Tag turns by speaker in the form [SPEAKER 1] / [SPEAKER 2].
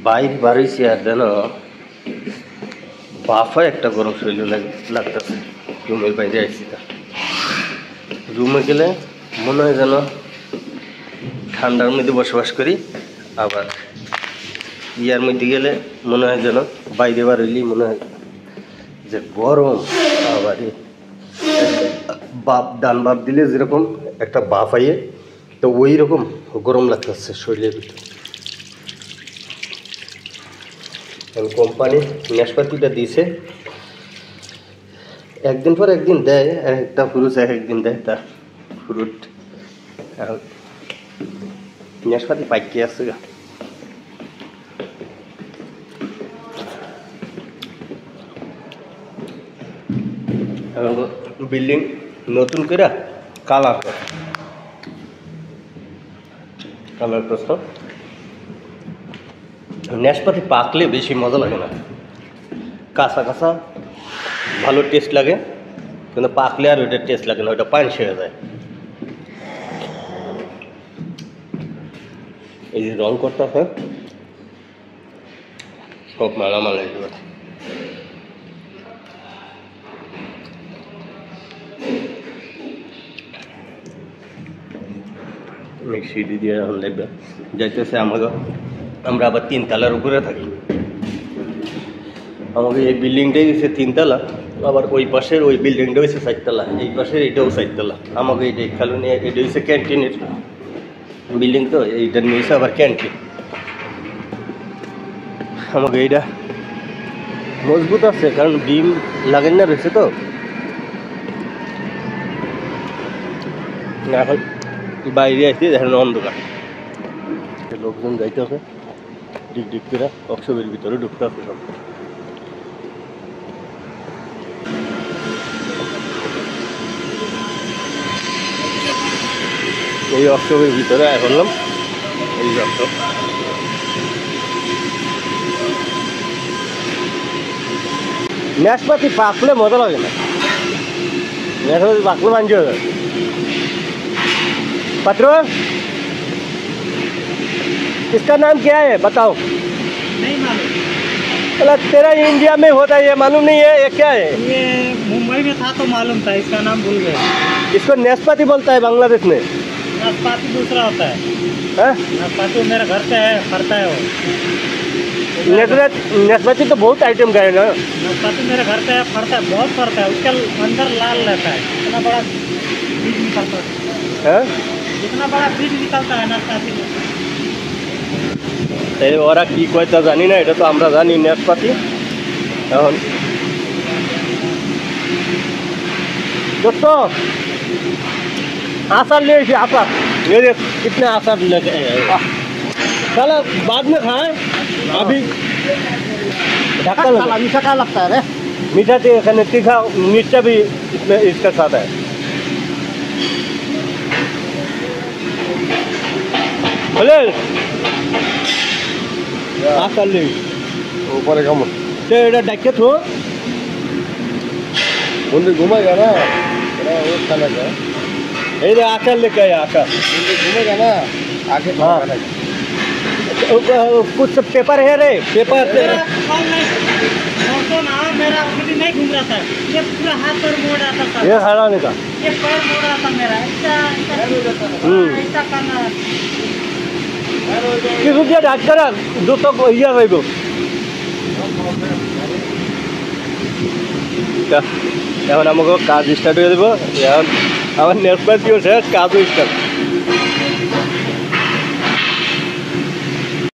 [SPEAKER 1] বাইরে বাড়িছি আর যেন বাফা একটা গরম শরীর লাগতেছে। রুমের বাইরে আসছি, তা রুমে গেলে মনে হয় যেন ঠান্ডার মধ্যে বসবাস করি, আবার ইয়ার মধ্যে গেলে মনে হয় যেন বাইরে বার হইলেই মনে হয় যে গরম। আবার বাপ ডান বাপ দিলে যেরকম একটা বাপ আইয়ে, তো ওই রকম গরম লাগতেছে শরীরের ভিতরে। কোম্পানি নাশপাতিটা দিয়েছে, একদিন পর একদিন দেয়, একটা পুরুষ একদিন দেয়। তা ফ্রুট নাশপাতি পাইকে আছে। বিল্ডিং নতুন করে কালার করছে। নাশপাতি পাকলে বেশি মজা লাগে না, কাঁচা কাঁচা ভালো টেস্ট লাগে, কিন্তু পাকলে আর ওইটা টেস্ট লাগে না, ওইটা পানি হয়ে যায়। এই যে রং করতেছে সব মালামাল সিঁড়ি দিয়ে এখন দেখবে যাইতেছে আমাকে। আমরা আবার 3 তলার উপরে থাকি। আমাকে এই বিল্ডিংটাই হচ্ছে 3 তলা, আবার ওই পাশের ওই বিল্ডিংটা হচ্ছে 4 তলা, এই পাশের এইটাও 4 তলা। আমাকে এইটা খেলো নিয়ে এটা হচ্ছে ক্যান্টিনের বিল্ডিং, তো এইটা নিয়েছে আবার ক্যান্টিন। আমাকে এইটা মজবুত আছে কারণ ডিম লাগেন না রয়েছে, তো এখন বাইরে আসছি দেখেন অন্ধকার, লোকজন যাইতে হবে ডিক ডিক করে ওয়ার্কশপের ভিতরে ঢুকতে হবে সব। এই ওয়ার্কশপের ভিতরে বললাম এই ওয়ার্কশপ। নাশপাতি পাকলে মজা লাগে না, নাশপাতি পাকলে মানছি হবে। पत्रो इसका नाम क्या है बताओ?
[SPEAKER 2] नहीं मालूम।
[SPEAKER 1] मतलब तेरा इंडिया में होता है ये मालूम नहीं है, ये क्या है?
[SPEAKER 2] ये मुंबई में था तो मालूम था, इसका नाम भूल गए।
[SPEAKER 1] इसको नाशपाती बोलता है बांग्लादेश में।
[SPEAKER 2] नाशपाती दूसरा होता है। नाशपाती मेरे घर पे है, फरता है वो।
[SPEAKER 1] नाशपाती तो बहुत आइटम का है ना।
[SPEAKER 2] नाशपाती मेरे घर पे है, फरता है, बहुत फरता है, उसके अंदर लाल रहता है, इतना बड़ा बीज निकलता है, जितना बड़ा बीज निकलता है नाशपाती में।
[SPEAKER 1] ওরা কি কয় তা জানি না, এটা তো আমরা জানি নাশপাতি। এখন দোস্ত आचार ले आचार, ये देख कितने आचार लगे हैं। चलो बाद में खाएं, अभी ढक्कन लगा।
[SPEAKER 2] मीठा क्या लगता है?
[SPEAKER 1] मीठा तीखा मिर्चा भी इसमें इसके साथ है। बोले आचार ले ऊपर कम तो এটা ডাকে তো বন্ধু ঘুমাইगा ना, वो खाना का ये आचार लेके आया। आचार घूमेगा ना आगे। हाँ कुछ पेपर है रे, पेपर
[SPEAKER 2] मेरा नहीं घूम रहा था, ये पूरा हाथ पर मोड़ आता था,
[SPEAKER 1] ये हराने का,
[SPEAKER 2] ये पैर मोड़ रहा था मेरा, ऐसा करना
[SPEAKER 1] কিছু দিয়ে ডাক্তার দ্রুত ইয়া যাইব। এখন আমাকে কাজ স্টার্ট হয়ে দেবো। এখন আমার নাশপাতিও শেষ, কাজও স্টার্ট।